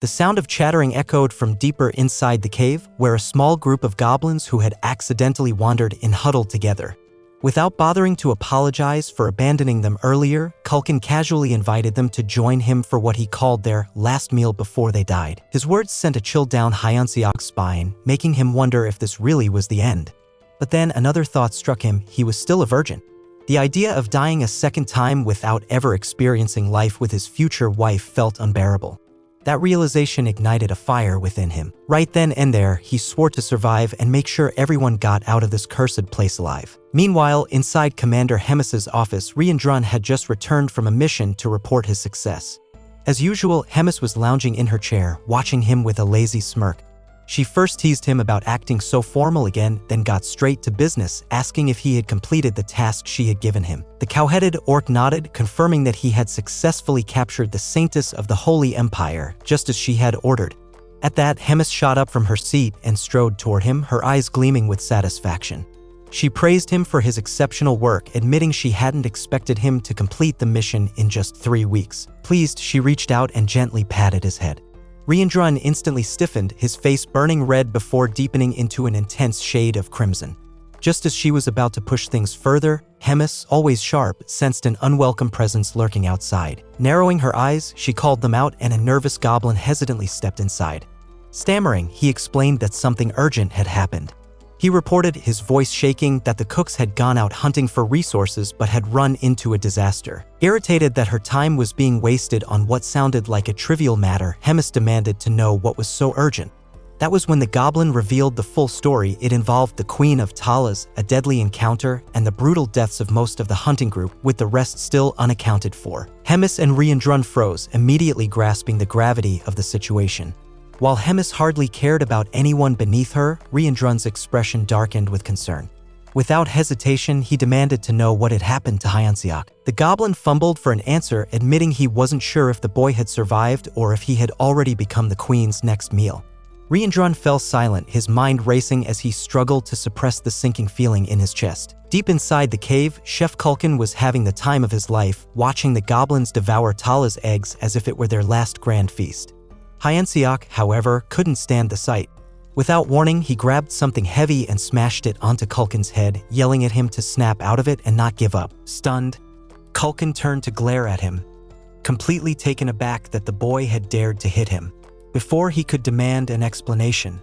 The sound of chattering echoed from deeper inside the cave, where a small group of goblins who had accidentally wandered in huddled together. Without bothering to apologize for abandoning them earlier, Culkin casually invited them to join him for what he called their last meal before they died. His words sent a chill down Hyeonseok's spine, making him wonder if this really was the end. But then another thought struck him: he was still a virgin. The idea of dying a second time without ever experiencing life with his future wife felt unbearable. That realization ignited a fire within him. Right then and there, he swore to survive and make sure everyone got out of this cursed place alive. Meanwhile, inside Commander Hemis's office, Riandrun had just returned from a mission to report his success. As usual, Hemis was lounging in her chair, watching him with a lazy smirk. She first teased him about acting so formal again, then got straight to business, asking if he had completed the task she had given him. The cow-headed orc nodded, confirming that he had successfully captured the saintess of the Holy Empire, just as she had ordered. At that, Hemis shot up from her seat and strode toward him, her eyes gleaming with satisfaction. She praised him for his exceptional work, admitting she hadn't expected him to complete the mission in just 3 weeks. Pleased, she reached out and gently patted his head. Riandrun instantly stiffened, his face burning red before deepening into an intense shade of crimson. Just as she was about to push things further, Hemis, always sharp, sensed an unwelcome presence lurking outside. Narrowing her eyes, she called them out, and a nervous goblin hesitantly stepped inside. Stammering, he explained that something urgent had happened. He reported, his voice shaking, that the cooks had gone out hunting for resources but had run into a disaster. Irritated that her time was being wasted on what sounded like a trivial matter, Hemis demanded to know what was so urgent. That was when the goblin revealed the full story. It involved the Queen of Talas, a deadly encounter, and the brutal deaths of most of the hunting group, with the rest still unaccounted for. Hemis and Riandrun froze, immediately grasping the gravity of the situation. While Hemis hardly cared about anyone beneath her, Riandrun's expression darkened with concern. Without hesitation, he demanded to know what had happened to Hyeonseok. The goblin fumbled for an answer, admitting he wasn't sure if the boy had survived or if he had already become the queen's next meal. Riandrun fell silent, his mind racing as he struggled to suppress the sinking feeling in his chest. Deep inside the cave, Chef Culkin was having the time of his life, watching the goblins devour Tala's eggs as if it were their last grand feast. Hyeonseok, however, couldn't stand the sight. Without warning, he grabbed something heavy and smashed it onto Culkin's head, yelling at him to snap out of it and not give up. Stunned, Culkin turned to glare at him, completely taken aback that the boy had dared to hit him. Before he could demand an explanation,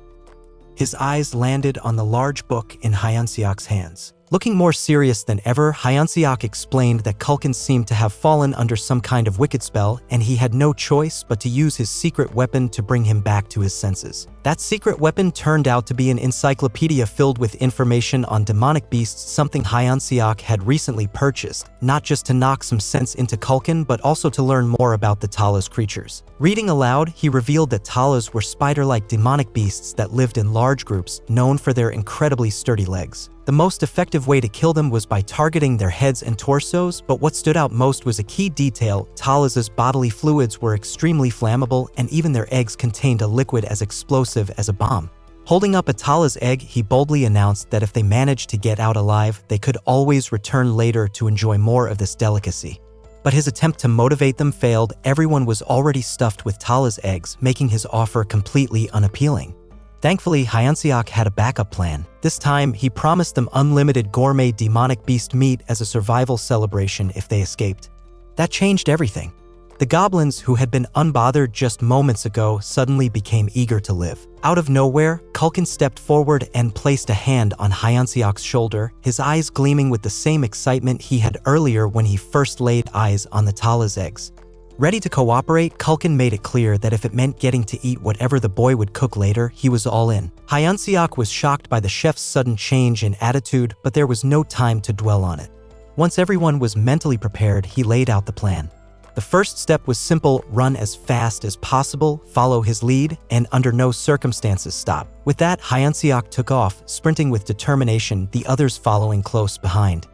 his eyes landed on the large book in Hyeonseok's hands. Looking more serious than ever, Hyeonseok explained that Culkin seemed to have fallen under some kind of wicked spell, and he had no choice but to use his secret weapon to bring him back to his senses. That secret weapon turned out to be an encyclopedia filled with information on demonic beasts, something Hyeonseok had recently purchased, not just to knock some sense into Culkin, but also to learn more about the Talas creatures. Reading aloud, he revealed that Talas were spider-like demonic beasts that lived in large groups, known for their incredibly sturdy legs. The most effective way to kill them was by targeting their heads and torsos, but what stood out most was a key detail: Talas' bodily fluids were extremely flammable, and even their eggs contained a liquid as explosive as a bomb. Holding up a Talas egg, he boldly announced that if they managed to get out alive, they could always return later to enjoy more of this delicacy. But his attempt to motivate them failed. Everyone was already stuffed with Talas eggs, making his offer completely unappealing. Thankfully, Hyeonseok had a backup plan. This time, he promised them unlimited gourmet demonic beast meat as a survival celebration if they escaped. That changed everything. The goblins, who had been unbothered just moments ago, suddenly became eager to live. Out of nowhere, Culkin stepped forward and placed a hand on Hyeonseok's shoulder, his eyes gleaming with the same excitement he had earlier when he first laid eyes on the Talas eggs. Ready to cooperate, Culkin made it clear that if it meant getting to eat whatever the boy would cook later, he was all in. Hyeonseok was shocked by the chef's sudden change in attitude, but there was no time to dwell on it. Once everyone was mentally prepared, he laid out the plan. The first step was simple: run as fast as possible, follow his lead, and under no circumstances stop. With that, Hyeonseok took off, sprinting with determination, the others following close behind.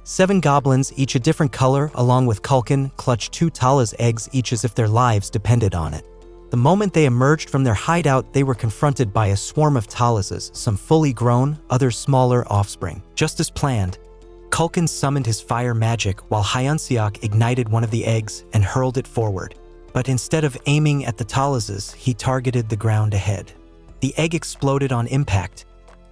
7 goblins, each a different color, along with Culkin, clutched 2 Talas eggs each as if their lives depended on it. The moment they emerged from their hideout, they were confronted by a swarm of Talases, some fully grown, others smaller offspring. Just as planned, Culkin summoned his fire magic while Hyeonseok ignited one of the eggs and hurled it forward. But instead of aiming at the Talases, he targeted the ground ahead. The egg exploded on impact,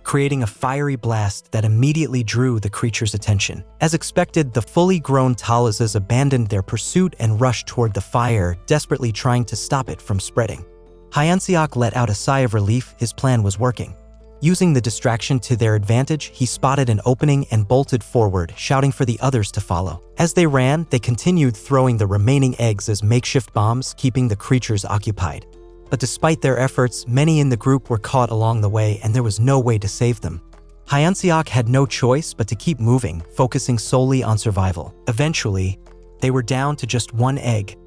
creating a fiery blast that immediately drew the creature's attention. As expected, the fully grown Talases abandoned their pursuit and rushed toward the fire, desperately trying to stop it from spreading. Hyeonseok let out a sigh of relief. His plan was working. Using the distraction to their advantage, he spotted an opening and bolted forward, shouting for the others to follow. As they ran, they continued throwing the remaining eggs as makeshift bombs, keeping the creatures occupied. But despite their efforts, many in the group were caught along the way and there was no way to save them. Hyeonseok had no choice but to keep moving, focusing solely on survival. Eventually, they were down to just one egg,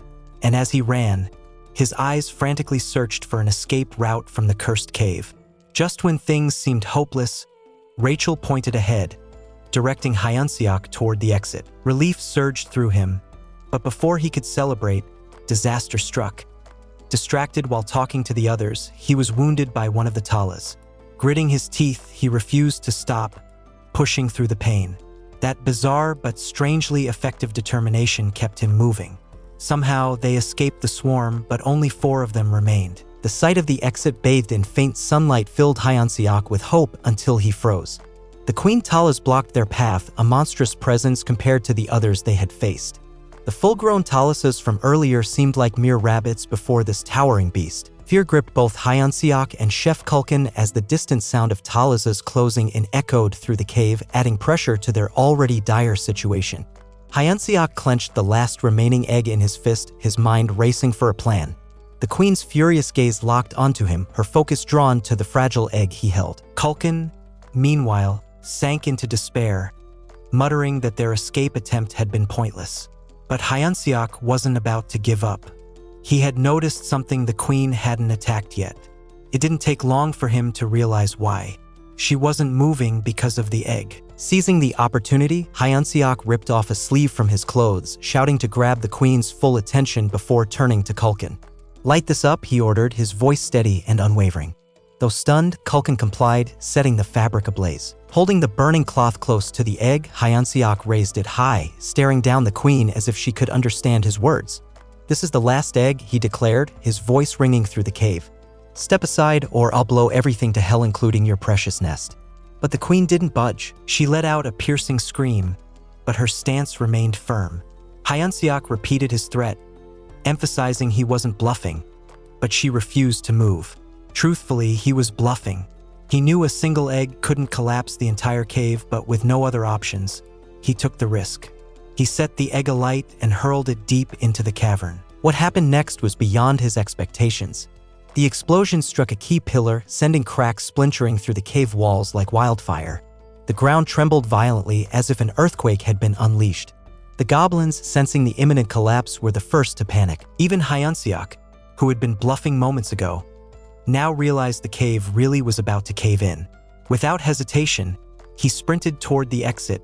and as he ran, his eyes frantically searched for an escape route from the cursed cave. Just when things seemed hopeless, Rachel pointed ahead, directing Hyeonseok toward the exit. Relief surged through him, but before he could celebrate, disaster struck. Distracted while talking to the others, he was wounded by one of the Talas. Gritting his teeth, he refused to stop, pushing through the pain. That bizarre but strangely effective determination kept him moving. Somehow, they escaped the swarm, but only 4 of them remained. The sight of the exit bathed in faint sunlight filled Hyeonseok with hope until he froze. The Queen Talas blocked their path, a monstrous presence compared to the others they had faced. The full-grown Talases from earlier seemed like mere rabbits before this towering beast. Fear gripped both Hyeonseok and Chef Culkin as the distant sound of Talases closing in echoed through the cave, adding pressure to their already dire situation. Hyeonseok clenched the last remaining egg in his fist, his mind racing for a plan. The queen's furious gaze locked onto him, her focus drawn to the fragile egg he held. Culkin, meanwhile, sank into despair, muttering that their escape attempt had been pointless. But Hyeonseok wasn't about to give up. He had noticed something the queen hadn't attacked yet. It didn't take long for him to realize why. She wasn't moving because of the egg. Seizing the opportunity, Hyeonseok ripped off a sleeve from his clothes, shouting to grab the queen's full attention before turning to Culkin. "Light this up," he ordered, his voice steady and unwavering. Though stunned, Culkin complied, setting the fabric ablaze. Holding the burning cloth close to the egg, Hyeonseok raised it high, staring down the queen as if she could understand his words. "This is the last egg," he declared, his voice ringing through the cave. "Step aside or I'll blow everything to hell, including your precious nest." But the queen didn't budge. She let out a piercing scream, but her stance remained firm. Hyeonseok repeated his threat, emphasizing he wasn't bluffing, but she refused to move. Truthfully, he was bluffing. He knew a single egg couldn't collapse the entire cave, but with no other options, he took the risk. He set the egg alight and hurled it deep into the cavern. What happened next was beyond his expectations. The explosion struck a key pillar, sending cracks splintering through the cave walls like wildfire. The ground trembled violently as if an earthquake had been unleashed. The goblins, sensing the imminent collapse, were the first to panic. Even Hyeonseok, who had been bluffing moments ago, now realized the cave really was about to cave in. Without hesitation, he sprinted toward the exit,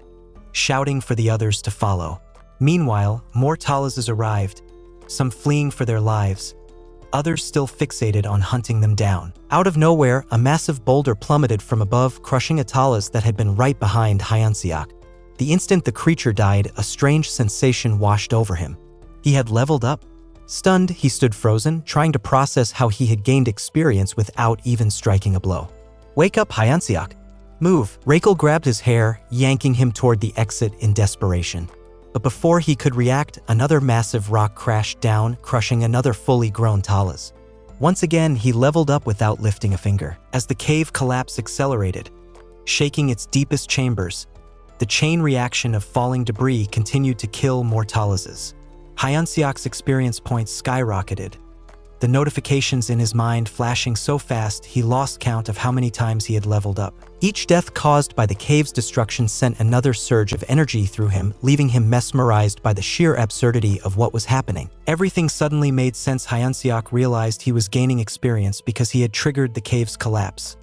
shouting for the others to follow. Meanwhile, more Talases arrived, some fleeing for their lives, others still fixated on hunting them down. Out of nowhere, a massive boulder plummeted from above, crushing a Talas that had been right behind Hyeonseok. The instant the creature died, a strange sensation washed over him. He had leveled up. Stunned, he stood frozen, trying to process how he had gained experience without even striking a blow. "Wake up, Hyeonseok. Move." Rachel grabbed his hair, yanking him toward the exit in desperation. But before he could react, another massive rock crashed down, crushing another fully grown Talas. Once again, he leveled up without lifting a finger. As the cave collapse accelerated, shaking its deepest chambers, the chain reaction of falling debris continued to kill more Talases. Hyeonseok's experience points skyrocketed, the notifications in his mind flashing so fast he lost count of how many times he had leveled up. Each death caused by the cave's destruction sent another surge of energy through him, leaving him mesmerized by the sheer absurdity of what was happening. Everything suddenly made sense. Hyeonseok realized he was gaining experience because he had triggered the cave's collapse,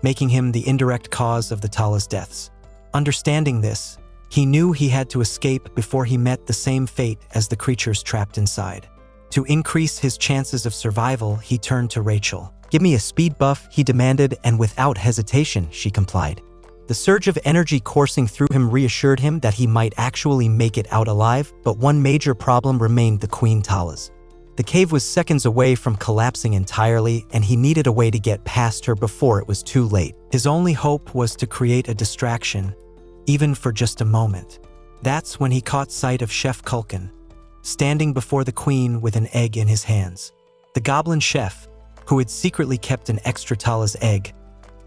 making him the indirect cause of the Talas' deaths. Understanding this, he knew he had to escape before he met the same fate as the creatures trapped inside. To increase his chances of survival, he turned to Rachel. "Give me a speed buff," he demanded, and without hesitation, she complied. The surge of energy coursing through him reassured him that he might actually make it out alive, but one major problem remained: the Queen Talas. The cave was seconds away from collapsing entirely, and he needed a way to get past her before it was too late. His only hope was to create a distraction, even for just a moment. That's when he caught sight of Chef Culkin, standing before the queen with an egg in his hands. The goblin chef, who had secretly kept an extra Tala's egg,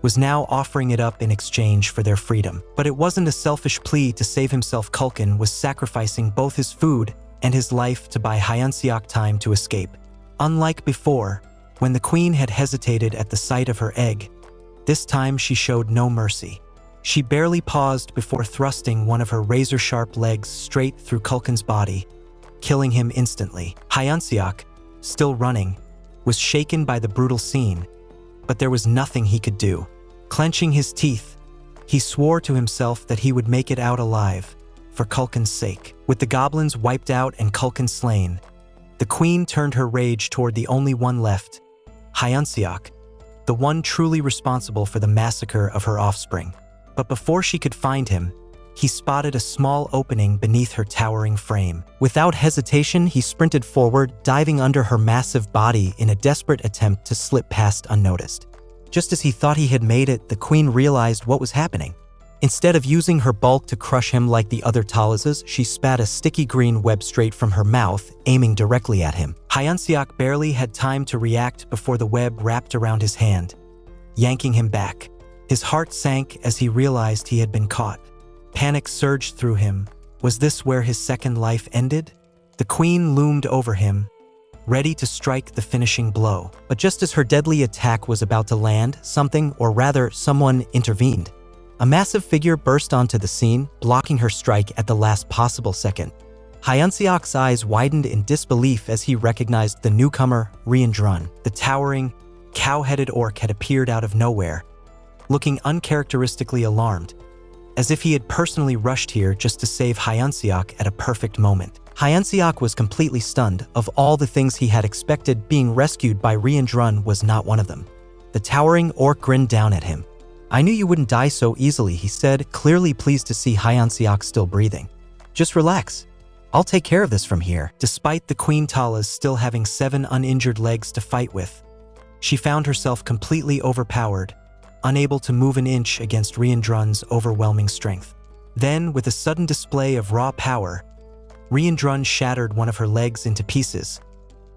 was now offering it up in exchange for their freedom. But it wasn't a selfish plea to save himself. Culkin was sacrificing both his food and his life to buy Hyeonseok time to escape. Unlike before, when the queen had hesitated at the sight of her egg, this time she showed no mercy. She barely paused before thrusting one of her razor-sharp legs straight through Culkin's body, killing him instantly. Hyeonseok, still running, was shaken by the brutal scene, but there was nothing he could do. Clenching his teeth, he swore to himself that he would make it out alive, for Culkin's sake. With the goblins wiped out and Culkin slain, the queen turned her rage toward the only one left, Hyeonseok, the one truly responsible for the massacre of her offspring. But before she could find him, he spotted a small opening beneath her towering frame. Without hesitation, he sprinted forward, diving under her massive body in a desperate attempt to slip past unnoticed. Just as he thought he had made it, the queen realized what was happening. Instead of using her bulk to crush him like the other Talases, she spat a sticky green web straight from her mouth, aiming directly at him. Hyeonseok barely had time to react before the web wrapped around his hand, yanking him back. His heart sank as he realized he had been caught. Panic surged through him. Was this where his second life ended? The queen loomed over him, ready to strike the finishing blow. But just as her deadly attack was about to land, something, or rather someone, intervened. A massive figure burst onto the scene, blocking her strike at the last possible second. Hyeonseok's eyes widened in disbelief as he recognized the newcomer, Riandrun. The towering, cow-headed orc had appeared out of nowhere, looking uncharacteristically alarmed, as if he had personally rushed here just to save Hyeonseok at a perfect moment. Hyeonseok was completely stunned. Of all the things he had expected, being rescued by Riandrun was not one of them. The towering orc grinned down at him. "I knew you wouldn't die so easily," he said, clearly pleased to see Hyeonseok still breathing. "Just relax. I'll take care of this from here." Despite the Queen Tala's still having 7 uninjured legs to fight with, she found herself completely overpowered, unable to move an inch against Riandrun's overwhelming strength. Then, with a sudden display of raw power, Riandrun shattered one of her legs into pieces,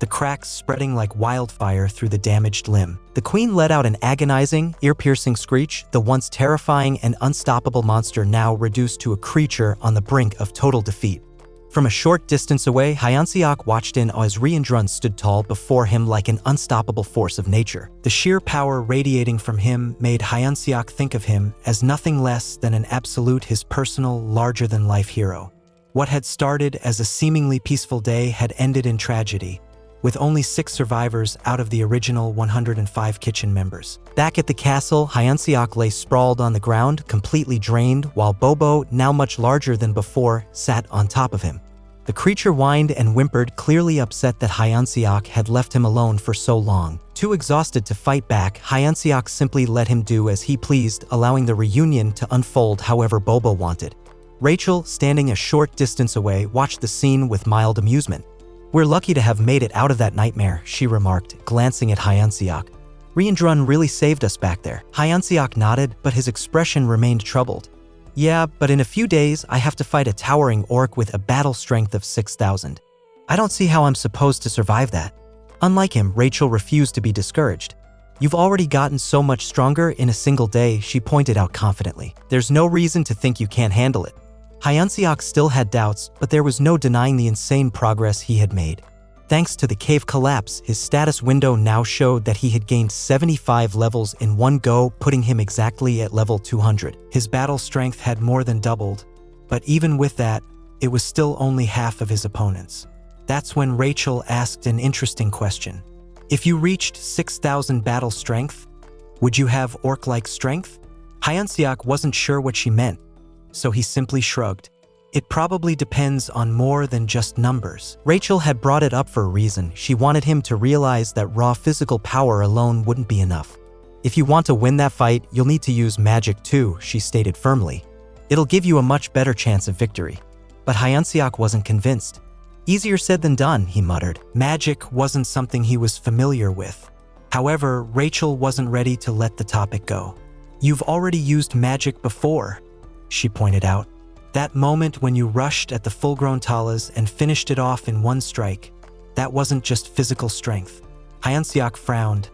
the cracks spreading like wildfire through the damaged limb. The queen let out an agonizing, ear-piercing screech, the once terrifying and unstoppable monster now reduced to a creature on the brink of total defeat. From a short distance away, Hyeonseok watched in as Riandrun stood tall before him like an unstoppable force of nature. The sheer power radiating from him made Hyeonseok think of him as nothing less than an absolute, his personal, larger-than-life hero. What had started as a seemingly peaceful day had ended in tragedy, with only 6 survivors out of the original 105 kitchen members. Back at the castle, Hyeonseok lay sprawled on the ground, completely drained, while Bobo, now much larger than before, sat on top of him. The creature whined and whimpered, clearly upset that Hyeonseok had left him alone for so long. Too exhausted to fight back, Hyeonseok simply let him do as he pleased, allowing the reunion to unfold however Bobo wanted. Rachel, standing a short distance away, watched the scene with mild amusement. "We're lucky to have made it out of that nightmare," she remarked, glancing at Hyeonseok. "Riandrun really saved us back there." Hyeonseok nodded, but his expression remained troubled. "Yeah, but in a few days, I have to fight a towering orc with a battle strength of 6,000. I don't see how I'm supposed to survive that." Unlike him, Rachel refused to be discouraged. "You've already gotten so much stronger in a single day," she pointed out confidently. "There's no reason to think you can't handle it." Hyeonseok still had doubts, but there was no denying the insane progress he had made. Thanks to the cave collapse, his status window now showed that he had gained 75 levels in one go, putting him exactly at level 200. His battle strength had more than doubled, but even with that, it was still only half of his opponents. That's when Rachel asked an interesting question. "If you reached 6,000 battle strength, would you have orc-like strength?" Hyeonseok wasn't sure what she meant, so he simply shrugged. "It probably depends on more than just numbers." Rachel had brought it up for a reason. She wanted him to realize that raw physical power alone wouldn't be enough. "If you want to win that fight, you'll need to use magic too," she stated firmly. "It'll give you a much better chance of victory." But Hyeonseok wasn't convinced. Easier said than done, he muttered. Magic wasn't something he was familiar with. However, Rachel wasn't ready to let the topic go. You've already used magic before, she pointed out. That moment when you rushed at the full-grown Talas and finished it off in one strike, that wasn't just physical strength. Hyunseok frowned,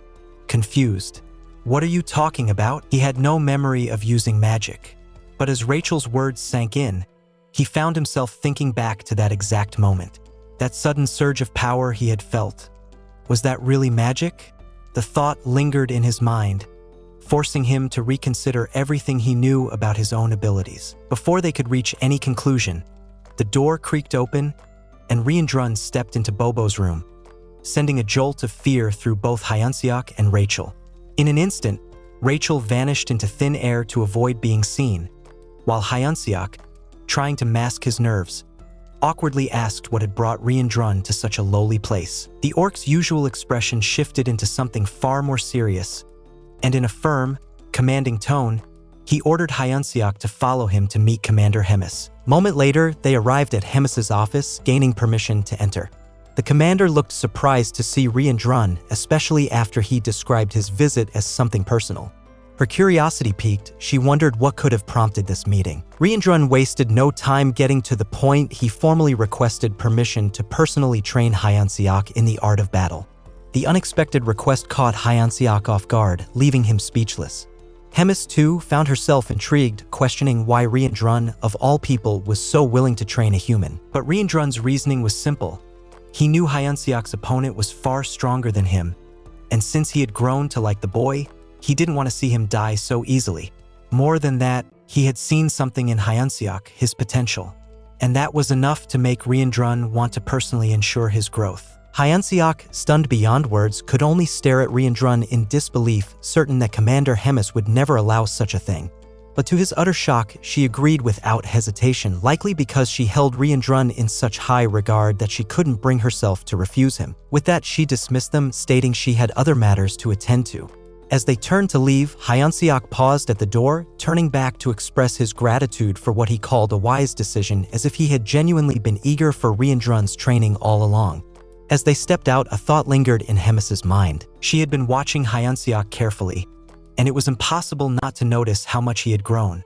confused. What are you talking about? He had no memory of using magic. But as Rachel's words sank in, he found himself thinking back to that exact moment. That sudden surge of power he had felt. Was that really magic? The thought lingered in his mind, forcing him to reconsider everything he knew about his own abilities. Before they could reach any conclusion, the door creaked open and Riandrun stepped into Bobo's room, sending a jolt of fear through both Hyunseok and Rachel. In an instant, Rachel vanished into thin air to avoid being seen, while Hyunseok, trying to mask his nerves, awkwardly asked what had brought Riandrun to such a lowly place. The orc's usual expression shifted into something far more serious, and in a firm, commanding tone, he ordered Hyunseok to follow him to meet Commander Hemis. Moment later, they arrived at Hemis's office, gaining permission to enter. The commander looked surprised to see Riandrun, especially after he described his visit as something personal. Her curiosity piqued, she wondered what could have prompted this meeting. Riandrun wasted no time getting to the point. He formally requested permission to personally train Hyunseok in the art of battle. The unexpected request caught Hyunseok off guard, leaving him speechless. Hemis, too, found herself intrigued, questioning why Riandrun, of all people, was so willing to train a human. But Riandrun's reasoning was simple. He knew Hyunseok's opponent was far stronger than him, and since he had grown to like the boy, he didn't want to see him die so easily. More than that, he had seen something in Hyunseok, his potential, and that was enough to make Riandrun want to personally ensure his growth. Hyunseok, stunned beyond words, could only stare at Riandrun in disbelief, certain that Commander Hemis would never allow such a thing. But to his utter shock, she agreed without hesitation, likely because she held Riandrun in such high regard that she couldn't bring herself to refuse him. With that, she dismissed them, stating she had other matters to attend to. As they turned to leave, Hyunseok paused at the door, turning back to express his gratitude for what he called a wise decision, as if he had genuinely been eager for Riandrun's training all along. As they stepped out, a thought lingered in Hemis's mind. She had been watching Hyunseok carefully, and it was impossible not to notice how much he had grown.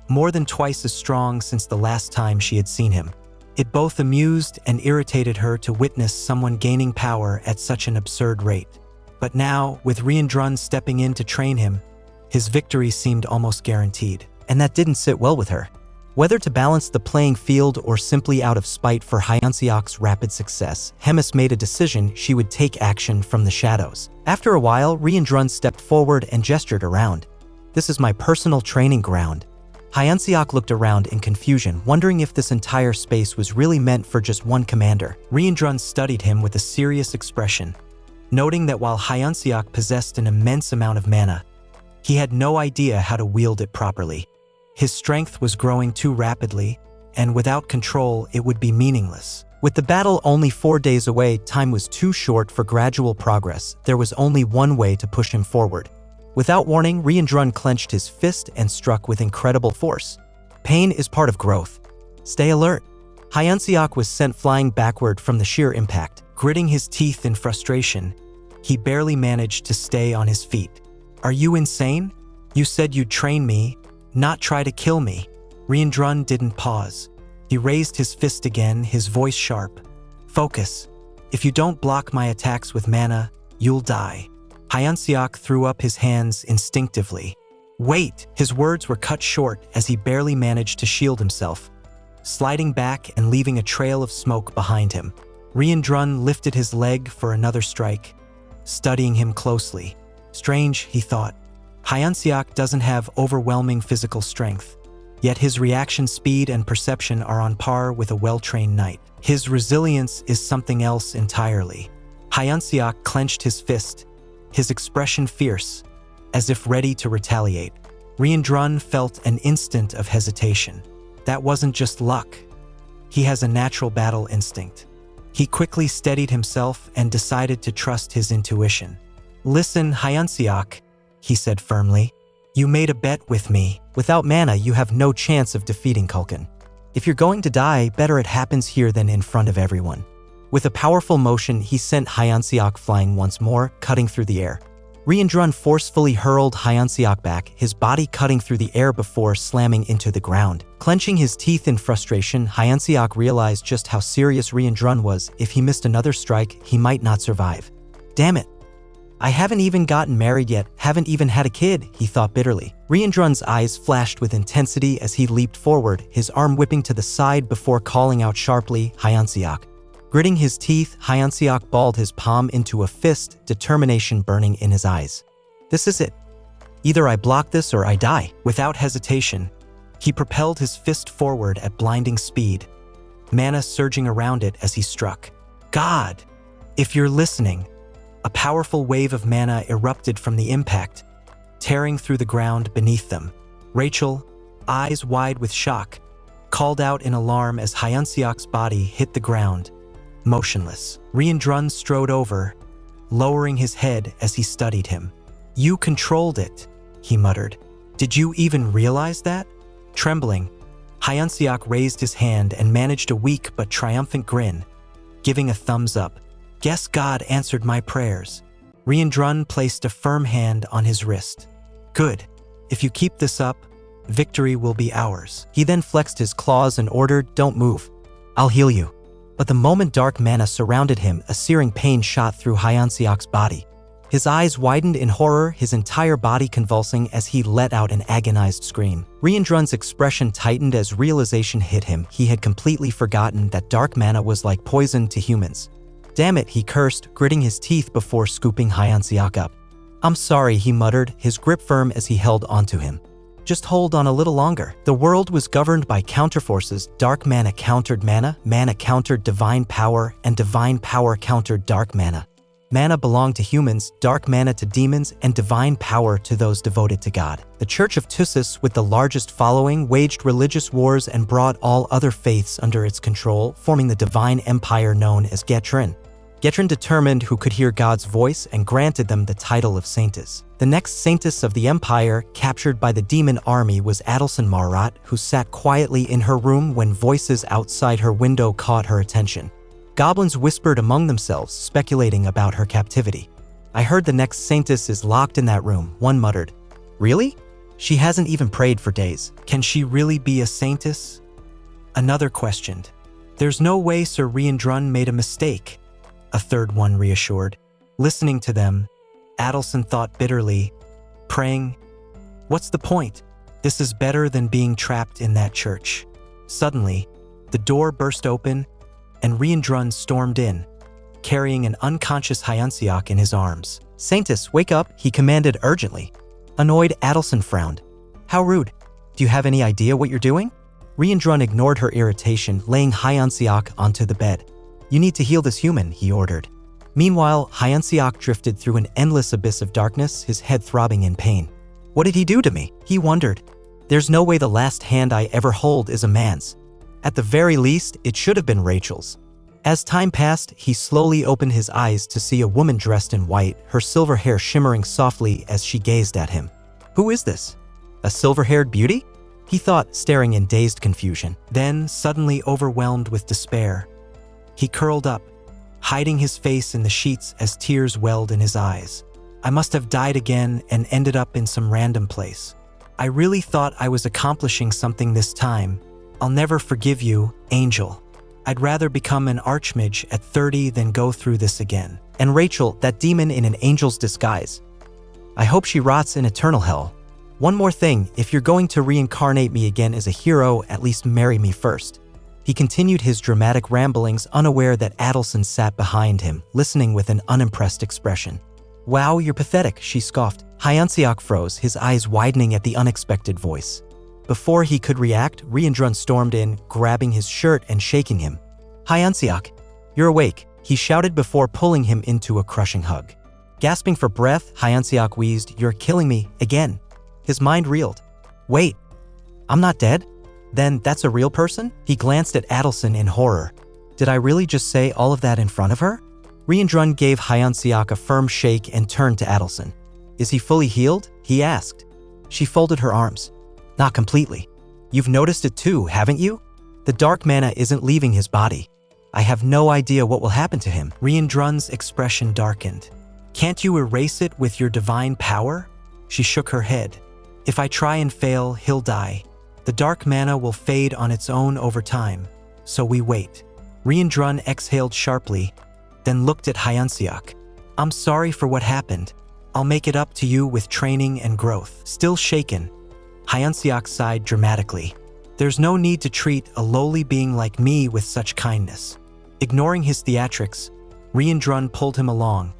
More than twice as strong since the last time she had seen him. It both amused and irritated her to witness someone gaining power at such an absurd rate. But now, with Riandrun stepping in to train him, his victory seemed almost guaranteed. And that didn't sit well with her. Whether to balance the playing field or simply out of spite for Hyunseok's rapid success, Hemis made a decision she would take action from the shadows. After a while, Riandrun stepped forward and gestured around. This is my personal training ground. Hyunseok looked around in confusion, wondering if this entire space was really meant for just one commander. Riandrun studied him with a serious expression, noting that while Hyunseok possessed an immense amount of mana, he had no idea how to wield it properly. His strength was growing too rapidly, and without control, it would be meaningless. With the battle only 4 days away, time was too short for gradual progress. There was only one way to push him forward. Without warning, Riandrun clenched his fist and struck with incredible force. Pain is part of growth. Stay alert. Hyunseok was sent flying backward from the sheer impact. Gritting his teeth in frustration, he barely managed to stay on his feet. Are you insane? You said you'd train me, not try to kill me. Riandrun didn't pause. He raised his fist again, his voice sharp. Focus. If you don't block my attacks with mana, you'll die. Hyunseok threw up his hands instinctively. Wait! His words were cut short as he barely managed to shield himself, sliding back and leaving a trail of smoke behind him. Riandrun lifted his leg for another strike, studying him closely. Strange, he thought. Hyunseok doesn't have overwhelming physical strength, yet his reaction speed and perception are on par with a well-trained knight. His resilience is something else entirely. Hyunseok clenched his fist, his expression fierce, as if ready to retaliate. Riandrun felt an instant of hesitation. That wasn't just luck. He has a natural battle instinct. He quickly steadied himself and decided to trust his intuition. Listen, Hyunseok, he said firmly. You made a bet with me. Without mana, you have no chance of defeating Culkin. If you're going to die, better it happens here than in front of everyone. With a powerful motion, he sent Hyeonseok flying once more, cutting through the air. Riandrun forcefully hurled Hyeonseok back, his body cutting through the air before slamming into the ground. Clenching his teeth in frustration, Hyeonseok realized just how serious Riandrun was. If he missed another strike, he might not survive. Damn it. I haven't even gotten married yet, haven't even had a kid, he thought bitterly. Riandrun's eyes flashed with intensity as he leaped forward, his arm whipping to the side before calling out sharply, Hyeonseok. Gritting his teeth, Hyeonseok balled his palm into a fist, determination burning in his eyes. This is it. Either I block this or I die. Without hesitation, he propelled his fist forward at blinding speed, mana surging around it as he struck. God, if you're listening. A powerful wave of mana erupted from the impact, tearing through the ground beneath them. Rachel, eyes wide with shock, called out in alarm as Hyeonseok's body hit the ground, motionless. Riandrun strode over, lowering his head as he studied him. You controlled it, he muttered. Did you even realize that? Trembling, Hyeonseok raised his hand and managed a weak but triumphant grin, giving a thumbs up. Guess God answered my prayers. Riandrun placed a firm hand on his wrist. Good. If you keep this up, victory will be ours. He then flexed his claws and ordered, don't move. I'll heal you. But the moment dark mana surrounded him, a searing pain shot through Hyeonseok's body. His eyes widened in horror, his entire body convulsing as he let out an agonized scream. Riandrun's expression tightened as realization hit him. He had completely forgotten that dark mana was like poison to humans. Damn it, he cursed, gritting his teeth before scooping Hyeonseok up. I'm sorry, he muttered, his grip firm as he held onto him. Just hold on a little longer. The world was governed by counterforces. Dark mana countered mana, mana countered divine power, and divine power countered dark mana. Mana belonged to humans, dark mana to demons, and divine power to those devoted to God. The Church of Tussis, with the largest following, waged religious wars and brought all other faiths under its control, forming the divine empire known as Getrin. Getrin determined who could hear God's voice and granted them the title of saintess. The next saintess of the empire, captured by the demon army, was Adelson Marat, who sat quietly in her room when voices outside her window caught her attention. Goblins whispered among themselves, speculating about her captivity. I heard the next saintess is locked in that room, one muttered. Really? She hasn't even prayed for days. Can she really be a saintess? Another questioned. There's no way Sir Riandrun made a mistake, a third one reassured. Listening to them, Adelson thought bitterly, praying, what's the point? This is better than being trapped in that church. Suddenly, the door burst open, and Riandrun stormed in, carrying an unconscious Hyeonseok in his arms. Saintess, wake up, he commanded urgently. Annoyed, Adelson frowned. How rude. Do you have any idea what you're doing? Riandrun ignored her irritation, laying Hyeonseok onto the bed. You need to heal this human, he ordered. Meanwhile, Hyeonseok drifted through an endless abyss of darkness, his head throbbing in pain. What did he do to me? He wondered. There's no way the last hand I ever hold is a man's. At the very least, it should have been Rachel's. As time passed, he slowly opened his eyes to see a woman dressed in white, her silver hair shimmering softly as she gazed at him. Who is this? A silver-haired beauty? He thought, staring in dazed confusion. Then, suddenly overwhelmed with despair, he curled up, hiding his face in the sheets as tears welled in his eyes. I must have died again and ended up in some random place. I really thought I was accomplishing something this time. I'll never forgive you, Angel. I'd rather become an archmage at 30 than go through this again. And Rachel, that demon in an angel's disguise. I hope she rots in eternal hell. One more thing, if you're going to reincarnate me again as a hero, at least marry me first. He continued his dramatic ramblings, unaware that Adelson sat behind him, listening with an unimpressed expression. Wow, you're pathetic, she scoffed. Hyeonseok froze, his eyes widening at the unexpected voice. Before he could react, Riandrun stormed in, grabbing his shirt and shaking him. Hyeonseok, you're awake, he shouted before pulling him into a crushing hug. Gasping for breath, Hyeonseok wheezed, you're killing me, again. His mind reeled. Wait, I'm not dead? Then that's a real person? He glanced at Adelson in horror. Did I really just say all of that in front of her? Riandrun gave Hyeonseok a firm shake and turned to Adelson. Is he fully healed? He asked. She folded her arms. Not completely. You've noticed it too, haven't you? The dark mana isn't leaving his body. I have no idea what will happen to him. Riandrun's expression darkened. Can't you erase it with your divine power? She shook her head. If I try and fail, he'll die. The dark mana will fade on its own over time, so we wait. Riandrun exhaled sharply, then looked at Hyeonseok. I'm sorry for what happened. I'll make it up to you with training and growth. Still shaken, Hyeonseok sighed dramatically. There's no need to treat a lowly being like me with such kindness. Ignoring his theatrics, Riandrun pulled him along,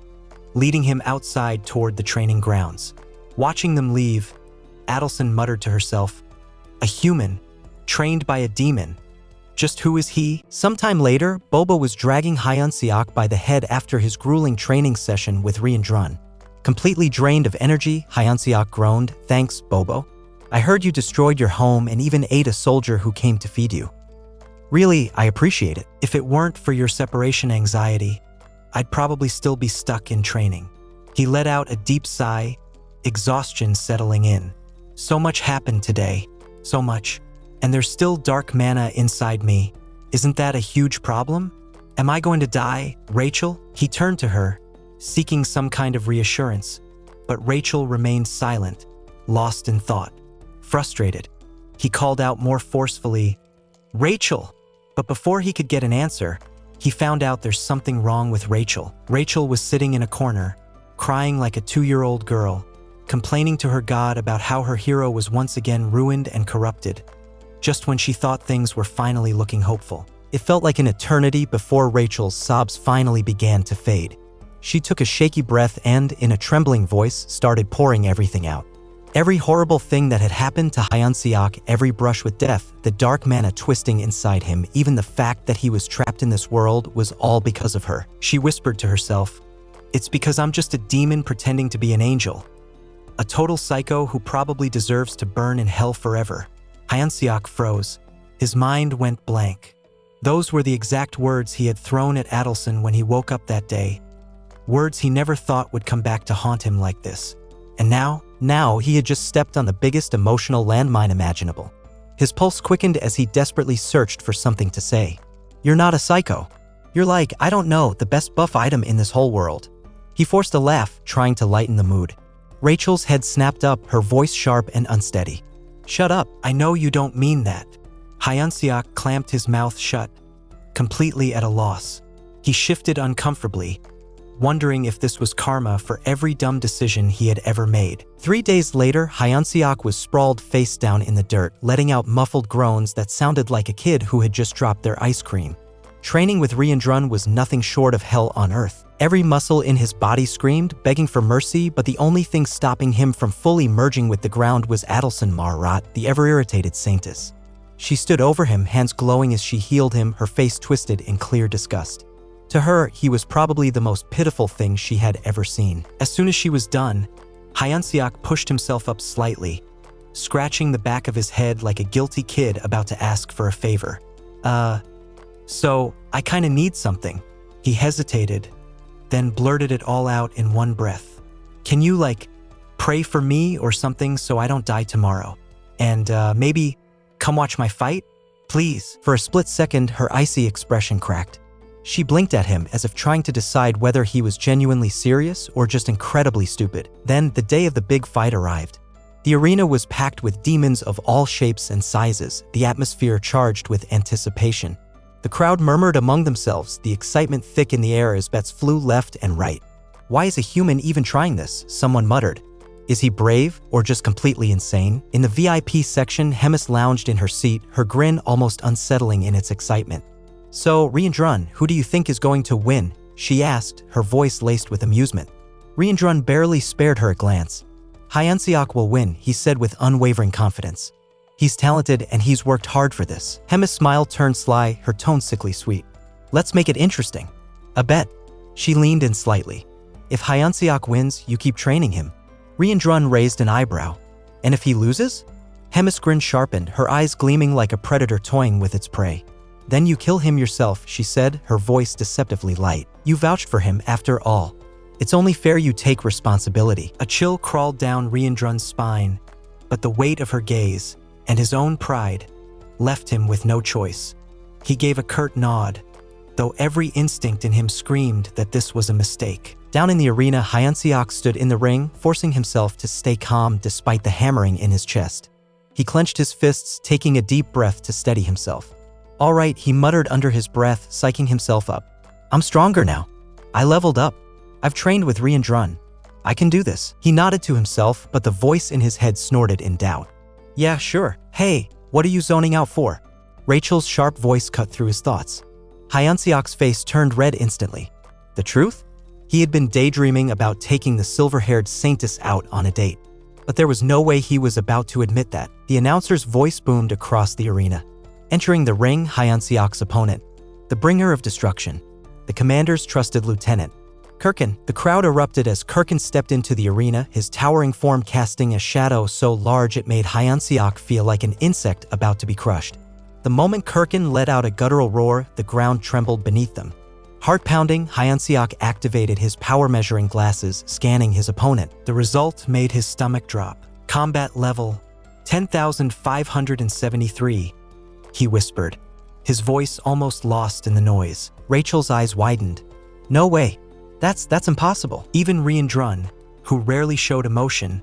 leading him outside toward the training grounds. Watching them leave, Adelson muttered to herself, a human, trained by a demon. Just who is he? Sometime later, Bobo was dragging Hyeonseok by the head after his grueling training session with Riandrun. Completely drained of energy, Hyeonseok groaned, Thanks, Bobo. I heard you destroyed your home and even ate a soldier who came to feed you. Really, I appreciate it. If it weren't for your separation anxiety, I'd probably still be stuck in training. He let out a deep sigh, exhaustion settling in. So much happened today. So much. And there's still dark mana inside me. Isn't that a huge problem? Am I going to die, Rachel? He turned to her, seeking some kind of reassurance, but Rachel remained silent, lost in thought. Frustrated, he called out more forcefully, Rachel! But before he could get an answer, he found out there's something wrong with Rachel. Rachel was sitting in a corner, crying like a 2-year-old girl, complaining to her God about how her hero was once again ruined and corrupted, just when she thought things were finally looking hopeful. It felt like an eternity before Rachel's sobs finally began to fade. She took a shaky breath and, in a trembling voice, started pouring everything out. Every horrible thing that had happened to Hyeonseok, every brush with death, the dark mana twisting inside him, even the fact that he was trapped in this world was all because of her. She whispered to herself, It's because I'm just a demon pretending to be an angel. A total psycho who probably deserves to burn in hell forever. Hyeonseok froze. His mind went blank. Those were the exact words he had thrown at Adelson when he woke up that day. Words he never thought would come back to haunt him like this. And now he had just stepped on the biggest emotional landmine imaginable. His pulse quickened as he desperately searched for something to say. You're not a psycho. You're like, I don't know, the best buff item in this whole world. He forced a laugh, trying to lighten the mood. Rachel's head snapped up, her voice sharp and unsteady. Shut up, I know you don't mean that. Hyeonseok clamped his mouth shut, completely at a loss. He shifted uncomfortably, wondering if this was karma for every dumb decision he had ever made. 3 days later, Hyeonseok was sprawled face down in the dirt, letting out muffled groans that sounded like a kid who had just dropped their ice cream. Training with Riandrun was nothing short of hell on earth. Every muscle in his body screamed, begging for mercy, but the only thing stopping him from fully merging with the ground was Adelson Marat, the ever-irritated saintess. She stood over him, hands glowing as she healed him, her face twisted in clear disgust. To her, he was probably the most pitiful thing she had ever seen. As soon as she was done, Hyeonseok pushed himself up slightly, scratching the back of his head like a guilty kid about to ask for a favor. So, I kinda need something. He hesitated, then blurted it all out in one breath. Can you, pray for me or something so I don't die tomorrow? And, maybe come watch my fight? Please. For a split second, her icy expression cracked. She blinked at him as if trying to decide whether he was genuinely serious or just incredibly stupid. Then, the day of the big fight arrived. The arena was packed with demons of all shapes and sizes, the atmosphere charged with anticipation. The crowd murmured among themselves, the excitement thick in the air as bets flew left and right. Why is a human even trying this? Someone muttered. Is he brave or just completely insane? In the VIP section, Hemis lounged in her seat, her grin almost unsettling in its excitement. So, Riandrun, who do you think is going to win? She asked, her voice laced with amusement. Riandrun barely spared her a glance. Hyeonseok will win, he said with unwavering confidence. He's talented and he's worked hard for this. Hemis' smile turned sly, her tone sickly sweet. Let's make it interesting. A bet. She leaned in slightly. If Hyeonseok wins, you keep training him. Riandrun raised an eyebrow. And if he loses? Hemis' grin sharpened, her eyes gleaming like a predator toying with its prey. Then you kill him yourself, she said, her voice deceptively light. You vouched for him after all. It's only fair you take responsibility. A chill crawled down Riandrun's spine, but the weight of her gaze, and his own pride, left him with no choice. He gave a curt nod, though every instinct in him screamed that this was a mistake. Down in the arena, Hyeonseok stood in the ring, forcing himself to stay calm despite the hammering in his chest. He clenched his fists, taking a deep breath to steady himself. "All right," he muttered under his breath, psyching himself up. "I'm stronger now. I leveled up. I've trained with Riandrun. I can do this." He nodded to himself, but the voice in his head snorted in doubt. "Yeah, sure. Hey, what are you zoning out for?" Rachel's sharp voice cut through his thoughts. Hyeonseok's face turned red instantly. The truth? He had been daydreaming about taking the silver-haired saintess out on a date. But there was no way he was about to admit that. The announcer's voice boomed across the arena. Entering the ring, Hyeonseok's opponent, the bringer of destruction, the commander's trusted lieutenant, Kirkin. The crowd erupted as Kirkin stepped into the arena, his towering form casting a shadow so large it made Hyeonseok feel like an insect about to be crushed. The moment Kirkin let out a guttural roar, the ground trembled beneath them. Heart-pounding, Hyeonseok activated his power-measuring glasses, scanning his opponent. The result made his stomach drop. "Combat level 10,573, he whispered, his voice almost lost in the noise. Rachel's eyes widened. "No way. That's impossible." Even Riandrun, who rarely showed emotion,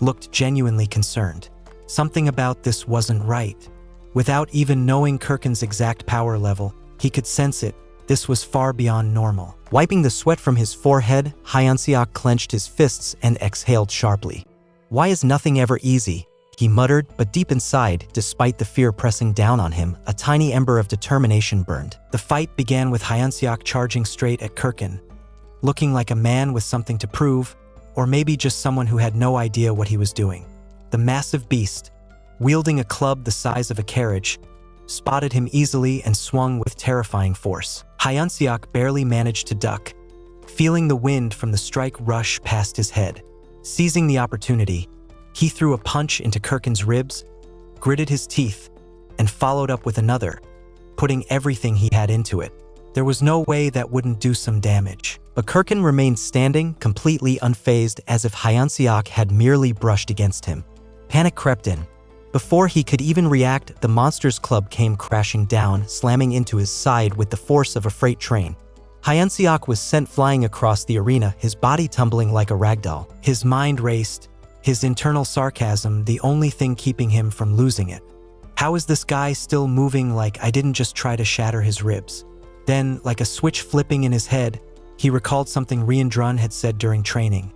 looked genuinely concerned. Something about this wasn't right. Without even knowing Kirkin's exact power level, he could sense it. This was far beyond normal. Wiping the sweat from his forehead, Hyeonseok clenched his fists and exhaled sharply. "Why is nothing ever easy?" he muttered, but deep inside, despite the fear pressing down on him, a tiny ember of determination burned. The fight began with Hyeonseok charging straight at Kirkin, looking like a man with something to prove, or maybe just someone who had no idea what he was doing. The massive beast, wielding a club the size of a carriage, spotted him easily and swung with terrifying force. Hyeonseok barely managed to duck, feeling the wind from the strike rush past his head. Seizing the opportunity, he threw a punch into Kirkin's ribs, gritted his teeth, and followed up with another, putting everything he had into it. There was no way that wouldn't do some damage. But Kirkin remained standing, completely unfazed, as if Hyeonseok had merely brushed against him. Panic crept in. Before he could even react, the monster's club came crashing down, slamming into his side with the force of a freight train. Hyeonseok was sent flying across the arena, his body tumbling like a ragdoll. His mind raced, his internal sarcasm the only thing keeping him from losing it. How is this guy still moving like I didn't just try to shatter his ribs? Then, like a switch flipping in his head, he recalled something Riandrun had said during training.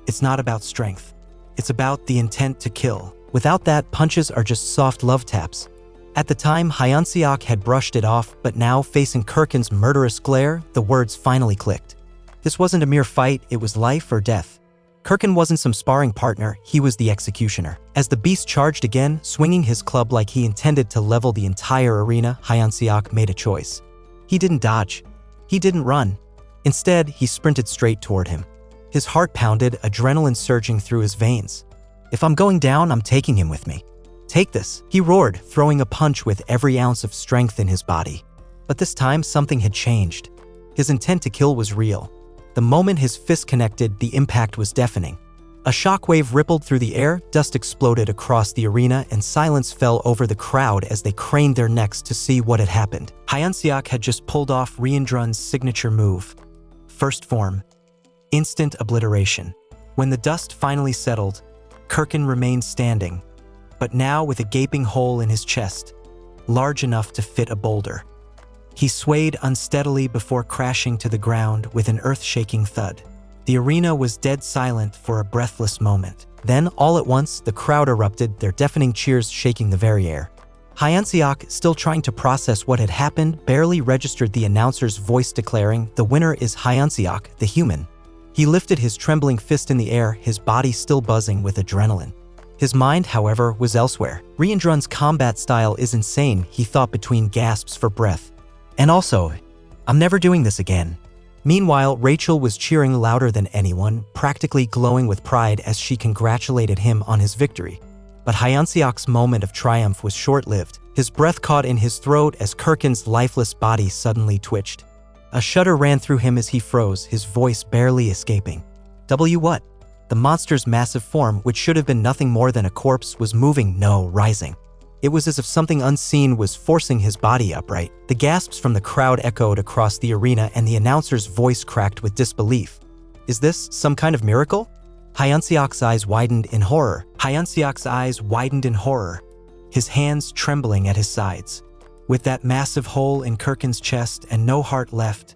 It's not about strength. It's about the intent to kill. Without that, punches are just soft love taps. At the time, Hyeonseok had brushed it off, but now, facing Kirkin's murderous glare, the words finally clicked. This wasn't a mere fight, it was life or death. Kirkin wasn't some sparring partner, he was the executioner. As the beast charged again, swinging his club like he intended to level the entire arena, Hyeonseok made a choice. He didn't dodge. He didn't run. Instead, he sprinted straight toward him. His heart pounded, adrenaline surging through his veins. "If I'm going down, I'm taking him with me. Take this," he roared, throwing a punch with every ounce of strength in his body. But this time, something had changed. His intent to kill was real. The moment his fist connected, the impact was deafening. A shockwave rippled through the air, dust exploded across the arena, and silence fell over the crowd as they craned their necks to see what had happened. Hyeonseok had just pulled off Riandrun's signature move. First form. Instant obliteration. When the dust finally settled, Kirkin remained standing, but now with a gaping hole in his chest, large enough to fit a boulder. He swayed unsteadily before crashing to the ground with an earth-shaking thud. The arena was dead silent for a breathless moment. Then, all at once, the crowd erupted, their deafening cheers shaking the very air. Hyeonseok, still trying to process what had happened, barely registered the announcer's voice declaring, "The winner is Hyeonseok, the human." He lifted his trembling fist in the air, his body still buzzing with adrenaline. His mind, however, was elsewhere. Riandrun's combat style is insane, he thought between gasps for breath. And also, I'm never doing this again. Meanwhile, Rachel was cheering louder than anyone, practically glowing with pride as she congratulated him on his victory. But Hyeonseok's moment of triumph was short-lived. His breath caught in his throat as Kirkin's lifeless body suddenly twitched. A shudder ran through him as he froze, his voice barely escaping. What? The monster's massive form, which should have been nothing more than a corpse, was moving, no, rising. It was as if something unseen was forcing his body upright. The gasps from the crowd echoed across the arena and the announcer's voice cracked with disbelief. Is this some kind of miracle? Hyunseok's eyes widened in horror. His hands trembling at his sides. With that massive hole in Kirkin's chest and no heart left,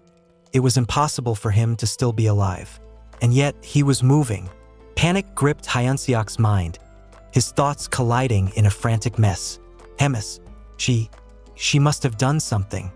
it was impossible for him to still be alive. And yet, he was moving. Panic gripped Hyunseok's mind, his thoughts colliding in a frantic mess. Hemis, she must have done something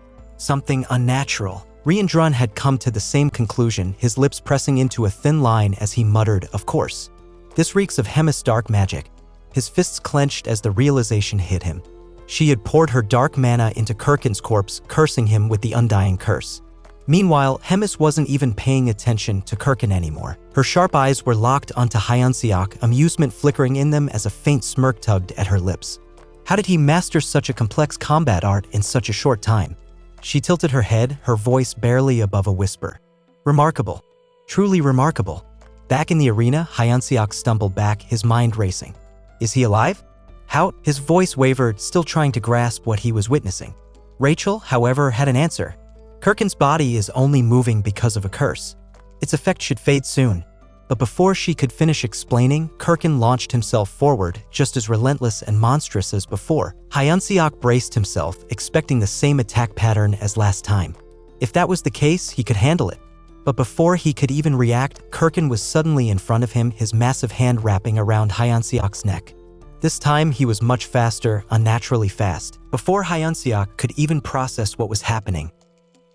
unnatural. Riandrun had come to the same conclusion, his lips pressing into a thin line as he muttered, of course. This reeks of Hemis' dark magic. His fists clenched as the realization hit him. She had poured her dark mana into Kirkin's corpse, cursing him with the undying curse. Meanwhile, Hemis wasn't even paying attention to Kirkin anymore. Her sharp eyes were locked onto Hyunseok, amusement flickering in them as a faint smirk tugged at her lips. How did he master such a complex combat art in such a short time? She tilted her head, her voice barely above a whisper. Remarkable. Truly remarkable. Back in the arena, Hyunseok stumbled back, his mind racing. Is he alive? How? His voice wavered, still trying to grasp what he was witnessing. Rachel, however, had an answer. Kirkin's body is only moving because of a curse. Its effect should fade soon. But before she could finish explaining, Kirkin launched himself forward, just as relentless and monstrous as before. Hyunseok braced himself, expecting the same attack pattern as last time. If that was the case, he could handle it. But before he could even react, Kirkin was suddenly in front of him, his massive hand wrapping around Hyunseok's neck. This time, he was much faster, unnaturally fast. Before Hyunseok could even process what was happening,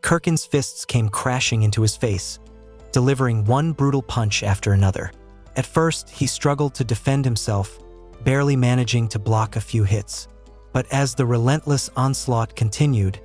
Kirkin's fists came crashing into his face, delivering one brutal punch after another. At first, he struggled to defend himself, barely managing to block a few hits. But as the relentless onslaught continued,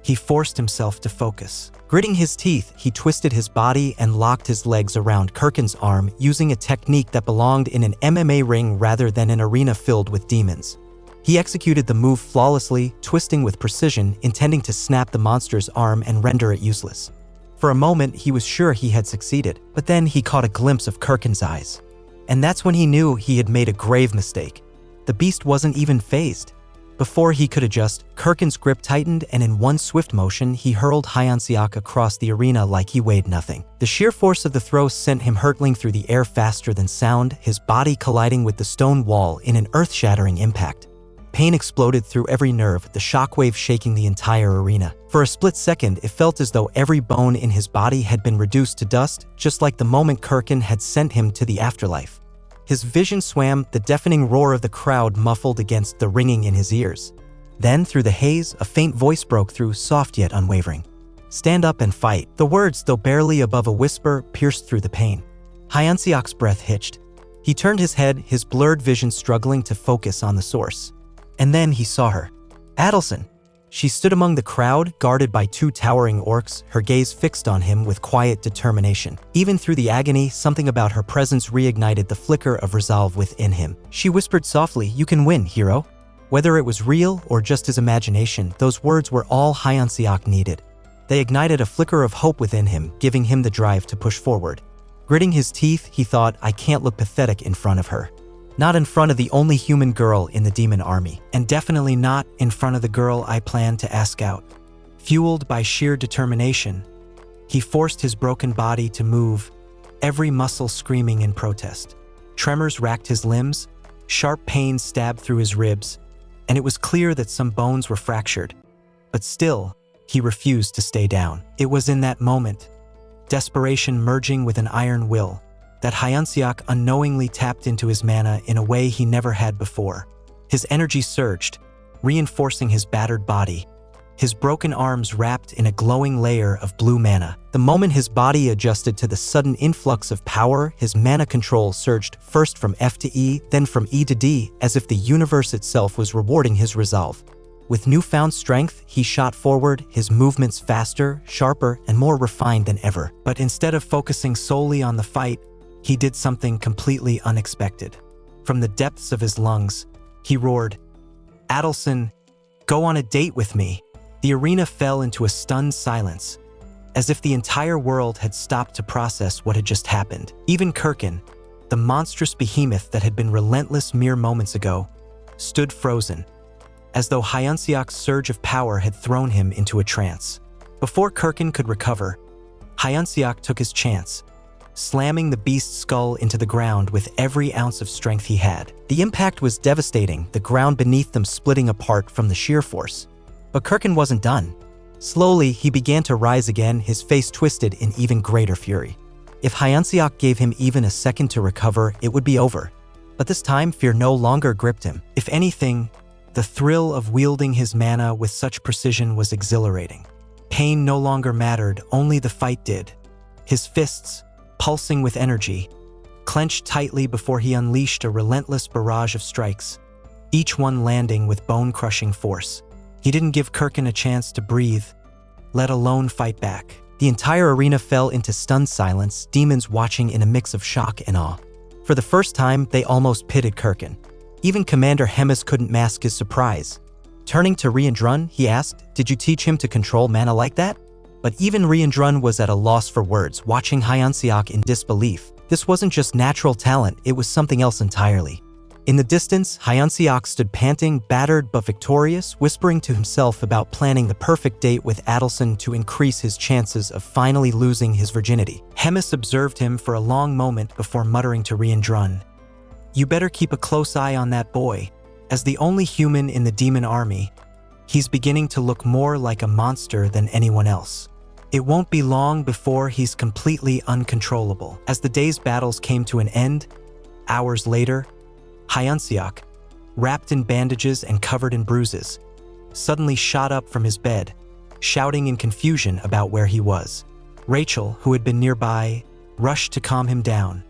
he forced himself to focus. Gritting his teeth, he twisted his body and locked his legs around Kirkin's arm, using a technique that belonged in an MMA ring rather than an arena filled with demons. He executed the move flawlessly, twisting with precision, intending to snap the monster's arm and render it useless. For a moment, he was sure he had succeeded, but then he caught a glimpse of Kirkin's eyes. And that's when he knew he had made a grave mistake. The beast wasn't even phased. Before he could adjust, Kirkin's grip tightened, and in one swift motion, he hurled Hyunseok across the arena like he weighed nothing. The sheer force of the throw sent him hurtling through the air faster than sound, his body colliding with the stone wall in an earth-shattering impact. Pain exploded through every nerve, the shockwave shaking the entire arena. For a split second, it felt as though every bone in his body had been reduced to dust, just like the moment Kirkin had sent him to the afterlife. His vision swam, the deafening roar of the crowd muffled against the ringing in his ears. Then, through the haze, a faint voice broke through, soft yet unwavering. Stand up and fight. The words, though barely above a whisper, pierced through the pain. Hyunseok's breath hitched. He turned his head, his blurred vision struggling to focus on the source. And then he saw her. Adelson. She stood among the crowd, guarded by two towering orcs, her gaze fixed on him with quiet determination. Even through the agony, something about her presence reignited the flicker of resolve within him. She whispered softly, "You can win, hero." Whether it was real or just his imagination, those words were all Hyunseok needed. They ignited a flicker of hope within him, giving him the drive to push forward. Gritting his teeth, he thought, I can't look pathetic in front of her. Not in front of the only human girl in the demon army, and definitely not in front of the girl I planned to ask out. Fueled by sheer determination, he forced his broken body to move, every muscle screaming in protest. Tremors racked his limbs, sharp pain stabbed through his ribs, and it was clear that some bones were fractured. But still, he refused to stay down. It was in that moment, desperation merging with an iron will, that Hyunseok unknowingly tapped into his mana in a way he never had before. His energy surged, reinforcing his battered body, his broken arms wrapped in a glowing layer of blue mana. The moment his body adjusted to the sudden influx of power, his mana control surged first from F to E, then from E to D, as if the universe itself was rewarding his resolve. With newfound strength, he shot forward, his movements faster, sharper, and more refined than ever. But instead of focusing solely on the fight, he did something completely unexpected. From the depths of his lungs, he roared, "Adelson, go on a date with me." The arena fell into a stunned silence, as if the entire world had stopped to process what had just happened. Even Kirkin, the monstrous behemoth that had been relentless mere moments ago, stood frozen, as though Hyunseok's surge of power had thrown him into a trance. Before Kirkin could recover, Hyunseok took his chance, slamming the beast's skull into the ground with every ounce of strength he had. The impact was devastating, the ground beneath them splitting apart from the sheer force. But Kirkin wasn't done. Slowly, he began to rise again, his face twisted in even greater fury. If Hyunseok gave him even a second to recover, it would be over. But this time, fear no longer gripped him. If anything, the thrill of wielding his mana with such precision was exhilarating. Pain no longer mattered, only the fight did. His fists, pulsing with energy, clenched tightly before he unleashed a relentless barrage of strikes, each one landing with bone-crushing force. He didn't give Kirkin a chance to breathe, let alone fight back. The entire arena fell into stunned silence, demons watching in a mix of shock and awe. For the first time, they almost pitted Kirkin. Even Commander Hemis couldn't mask his surprise. Turning to Riandrun, he asked, "Did you teach him to control mana like that?" But even Riandrun was at a loss for words, watching Hyunseok in disbelief. This wasn't just natural talent, it was something else entirely. In the distance, Hyunseok stood panting, battered but victorious, whispering to himself about planning the perfect date with Adelson to increase his chances of finally losing his virginity. Hemis observed him for a long moment before muttering to Riandrun, "You better keep a close eye on that boy. As the only human in the demon army, he's beginning to look more like a monster than anyone else. It won't be long before he's completely uncontrollable." As the day's battles came to an end, hours later, Hyunseok, wrapped in bandages and covered in bruises, suddenly shot up from his bed, shouting in confusion about where he was. Rachel, who had been nearby, rushed to calm him down,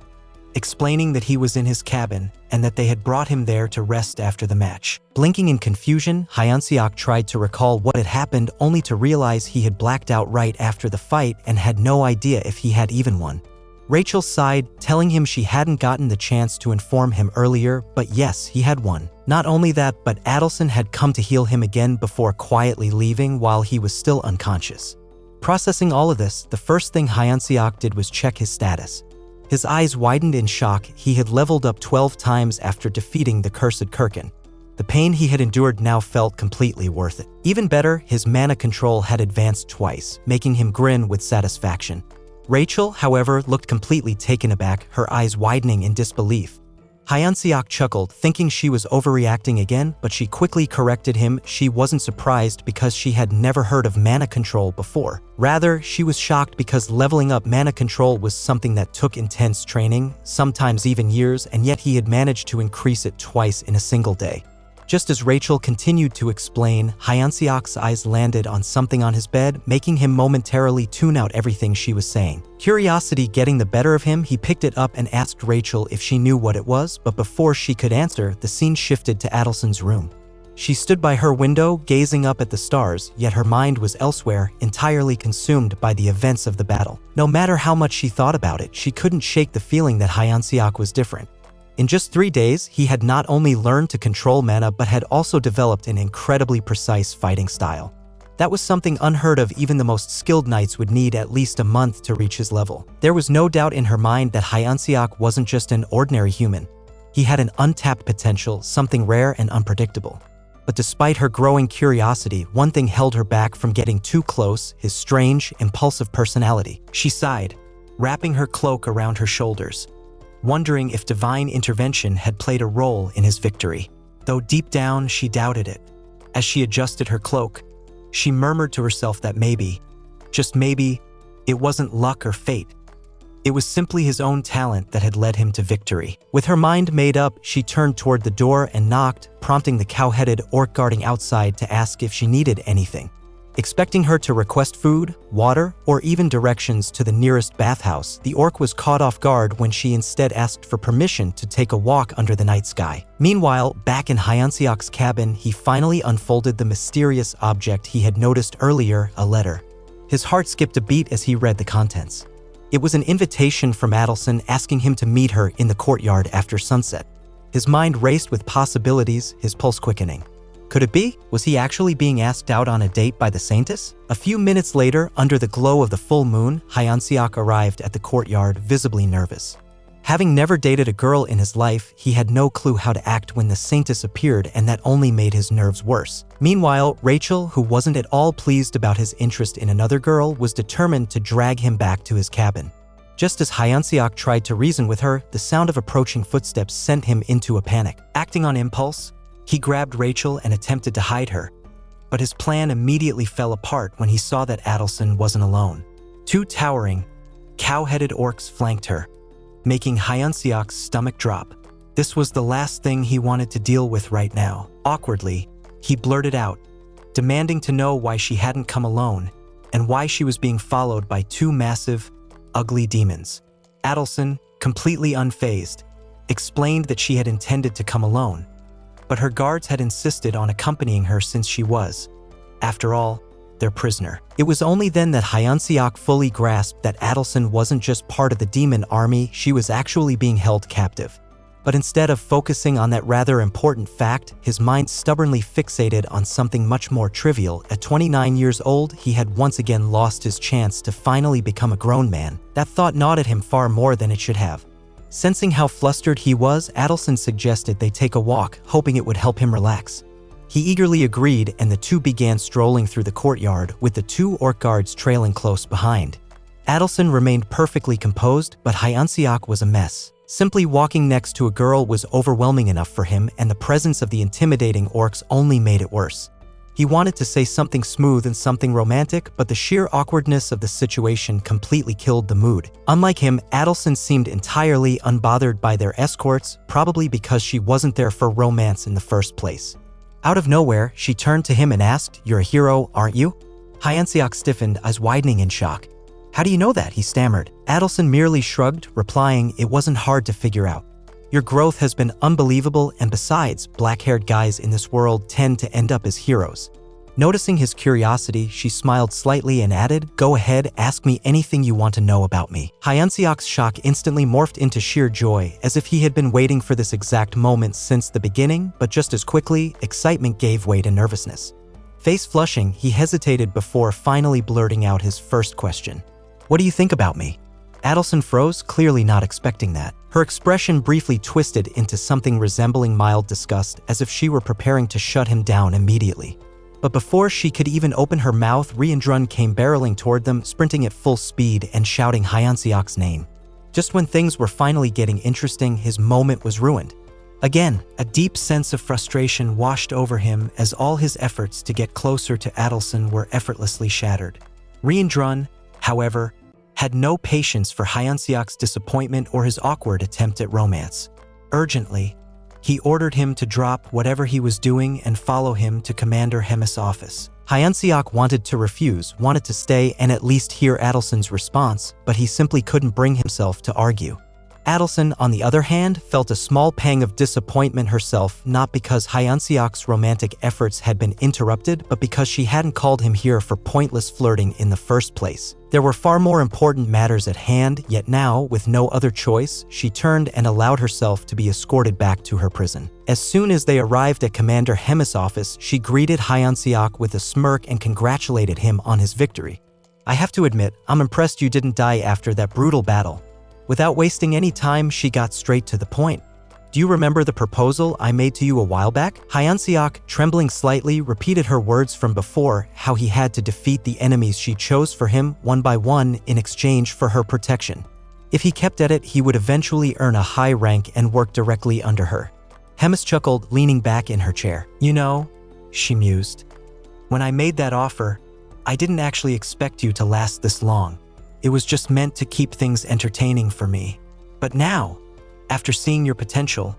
explaining that he was in his cabin and that they had brought him there to rest after the match. Blinking in confusion, Hyunseok tried to recall what had happened, only to realize he had blacked out right after the fight and had no idea if he had even won. Rachel sighed, telling him she hadn't gotten the chance to inform him earlier, but yes, he had won. Not only that, but Adelson had come to heal him again before quietly leaving while he was still unconscious. Processing all of this, the first thing Hyunseok did was check his status. His eyes widened in shock. He had leveled up 12 times after defeating the cursed Kirkin. The pain he had endured now felt completely worth it. Even better, his mana control had advanced twice, making him grin with satisfaction. Rachel, however, looked completely taken aback, her eyes widening in disbelief. Hyunseok chuckled, thinking she was overreacting again, but she quickly corrected him. She wasn't surprised because she had never heard of mana control before. Rather, she was shocked because leveling up mana control was something that took intense training, sometimes even years, and yet he had managed to increase it twice in a single day. Just as Rachel continued to explain, Hyunseok's eyes landed on something on his bed, making him momentarily tune out everything she was saying. Curiosity getting the better of him, he picked it up and asked Rachel if she knew what it was, but before she could answer, the scene shifted to Adelson's room. She stood by her window, gazing up at the stars, yet her mind was elsewhere, entirely consumed by the events of the battle. No matter how much she thought about it, she couldn't shake the feeling that Hyunseok was different. In just 3 days, he had not only learned to control mana but had also developed an incredibly precise fighting style. That was something unheard of. Even the most skilled knights would need at least a month to reach his level. There was no doubt in her mind that Hyunseok wasn't just an ordinary human. He had an untapped potential, something rare and unpredictable. But despite her growing curiosity, one thing held her back from getting too close: his strange, impulsive personality. She sighed, wrapping her cloak around her shoulders, wondering if divine intervention had played a role in his victory. Though deep down she doubted it. As she adjusted her cloak, she murmured to herself that maybe, just maybe, it wasn't luck or fate. It was simply his own talent that had led him to victory. With her mind made up, she turned toward the door and knocked, prompting the cow-headed orc guarding outside to ask if she needed anything. Expecting her to request food, water, or even directions to the nearest bathhouse, the orc was caught off guard when she instead asked for permission to take a walk under the night sky. Meanwhile, back in Hyunseok's cabin, he finally unfolded the mysterious object he had noticed earlier, a letter. His heart skipped a beat as he read the contents. It was an invitation from Adelson asking him to meet her in the courtyard after sunset. His mind raced with possibilities, his pulse quickening. Could it be? Was he actually being asked out on a date by the saintess? A few minutes later, under the glow of the full moon, Hyunseok arrived at the courtyard, visibly nervous. Having never dated a girl in his life, he had no clue how to act when the saintess appeared, and that only made his nerves worse. Meanwhile, Rachel, who wasn't at all pleased about his interest in another girl, was determined to drag him back to his cabin. Just as Hyunseok tried to reason with her, the sound of approaching footsteps sent him into a panic. Acting on impulse, he grabbed Rachel and attempted to hide her. But his plan immediately fell apart when he saw that Adelson wasn't alone. Two towering, cow-headed orcs flanked her, making Hyunseok's stomach drop. This was the last thing he wanted to deal with right now. Awkwardly, he blurted out, demanding to know why she hadn't come alone and why she was being followed by two massive, ugly demons. Adelson, completely unfazed, explained that she had intended to come alone, but her guards had insisted on accompanying her since she was, after all, their prisoner. It was only then that Hyunseok fully grasped that Adelson wasn't just part of the demon army, she was actually being held captive. But instead of focusing on that rather important fact, his mind stubbornly fixated on something much more trivial. At 29 years old, he had once again lost his chance to finally become a grown man. That thought gnawed at him far more than it should have. Sensing how flustered he was, Adelson suggested they take a walk, hoping it would help him relax. He eagerly agreed, and the two began strolling through the courtyard, with the two orc guards trailing close behind. Adelson remained perfectly composed, but Hyunseok was a mess. Simply walking next to a girl was overwhelming enough for him, and the presence of the intimidating orcs only made it worse. He wanted to say something smooth and something romantic, but the sheer awkwardness of the situation completely killed the mood. Unlike him, Adelson seemed entirely unbothered by their escorts, probably because she wasn't there for romance in the first place. Out of nowhere, she turned to him and asked, "You're a hero, aren't you?" Hyunseok stiffened, eyes widening in shock. "How do you know that?" he stammered. Adelson merely shrugged, replying, "It wasn't hard to figure out. Your growth has been unbelievable, and besides, black-haired guys in this world tend to end up as heroes." Noticing his curiosity, she smiled slightly and added, "Go ahead, ask me anything you want to know about me." Hyunseok's shock instantly morphed into sheer joy, as if he had been waiting for this exact moment since the beginning, but just as quickly, excitement gave way to nervousness. Face flushing, he hesitated before finally blurting out his first question. "What do you think about me?" Adelson froze, clearly not expecting that. Her expression briefly twisted into something resembling mild disgust, as if she were preparing to shut him down immediately. But before she could even open her mouth, Ryundrun came barreling toward them, sprinting at full speed and shouting Hyunseok's name. Just when things were finally getting interesting, his moment was ruined. Again, a deep sense of frustration washed over him as all his efforts to get closer to Adelson were effortlessly shattered. Ryundrun, however, had no patience for Hyunseok's disappointment or his awkward attempt at romance. Urgently, he ordered him to drop whatever he was doing and follow him to Commander Hemis' office. Hyunseok wanted to refuse, wanted to stay and at least hear Adelson's response, but he simply couldn't bring himself to argue. Adelson, on the other hand, felt a small pang of disappointment herself, not because Hyunseok's romantic efforts had been interrupted, but because she hadn't called him here for pointless flirting in the first place. There were far more important matters at hand, yet now, with no other choice, she turned and allowed herself to be escorted back to her prison. As soon as they arrived at Commander Hemis' office, she greeted Hyunseok with a smirk and congratulated him on his victory. "I have to admit, I'm impressed you didn't die after that brutal battle." Without wasting any time, she got straight to the point. "Do you remember the proposal I made to you a while back?" Hyunseok, trembling slightly, repeated her words from before, how he had to defeat the enemies she chose for him, one by one, in exchange for her protection. If he kept at it, he would eventually earn a high rank and work directly under her. Hemis chuckled, leaning back in her chair. "You know," she mused, "when I made that offer, I didn't actually expect you to last this long. It was just meant to keep things entertaining for me. But now, after seeing your potential,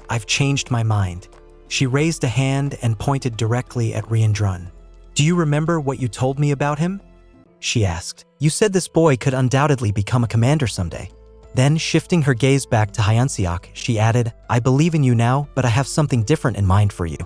I've changed my mind." She raised a hand and pointed directly at Ryundrun. "Do you remember what you told me about him?" she asked. "You said this boy could undoubtedly become a commander someday." Then, shifting her gaze back to Hyunseok, she added, "I believe in you now, but I have something different in mind for you.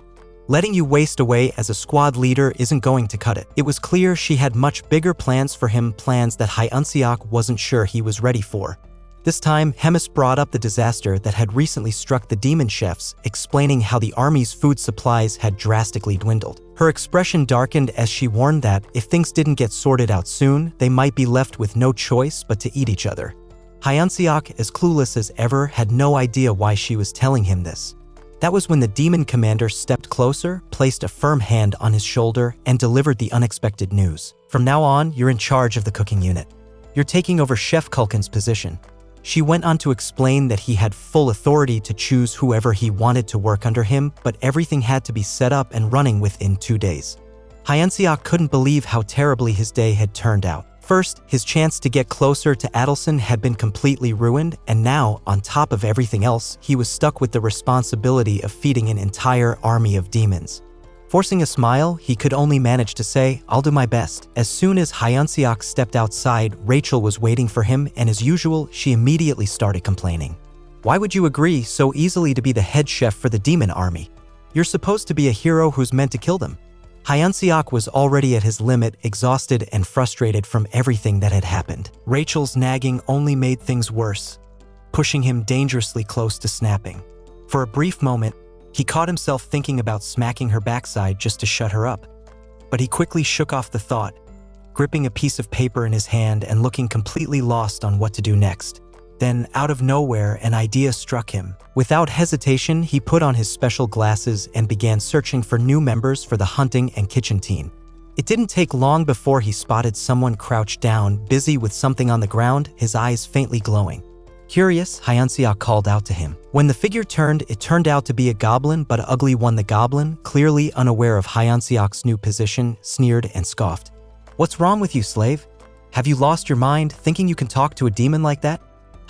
Letting you waste away as a squad leader isn't going to cut it." It was clear she had much bigger plans for him, plans that Hyunseok wasn't sure he was ready for. This time, Hemis brought up the disaster that had recently struck the demon chefs, explaining how the army's food supplies had drastically dwindled. Her expression darkened as she warned that, if things didn't get sorted out soon, they might be left with no choice but to eat each other. Hyeonseok, as clueless as ever, had no idea why she was telling him this. That was when the demon commander stepped closer, placed a firm hand on his shoulder, and delivered the unexpected news. From now on, you're in charge of the cooking unit. You're taking over Chef Culkin's position. She went on to explain that he had full authority to choose whoever he wanted to work under him, but everything had to be set up and running within 2 days. Hyeonseok couldn't believe how terribly his day had turned out. First, his chance to get closer to Adelson had been completely ruined, and now, on top of everything else, he was stuck with the responsibility of feeding an entire army of demons. Forcing a smile, he could only manage to say, "I'll do my best." As soon as Hyeonseok stepped outside, Rachel was waiting for him, and as usual, she immediately started complaining. "Why would you agree so easily to be the head chef for the demon army? You're supposed to be a hero who's meant to kill them." Hyeonseok was already at his limit, exhausted and frustrated from everything that had happened. Rachel's nagging only made things worse, pushing him dangerously close to snapping. For a brief moment, he caught himself thinking about smacking her backside just to shut her up. But he quickly shook off the thought, gripping a piece of paper in his hand and looking completely lost on what to do next. Then, out of nowhere, an idea struck him. Without hesitation, he put on his special glasses and began searching for new members for the hunting and kitchen team. It didn't take long before he spotted someone crouched down, busy with something on the ground, his eyes faintly glowing. Curious, Hyeonseok called out to him. When the figure turned, it turned out to be a goblin, but an ugly one. The goblin, clearly unaware of Hyeonseok's new position, sneered and scoffed. "What's wrong with you, slave? Have you lost your mind, thinking you can talk to a demon like that?"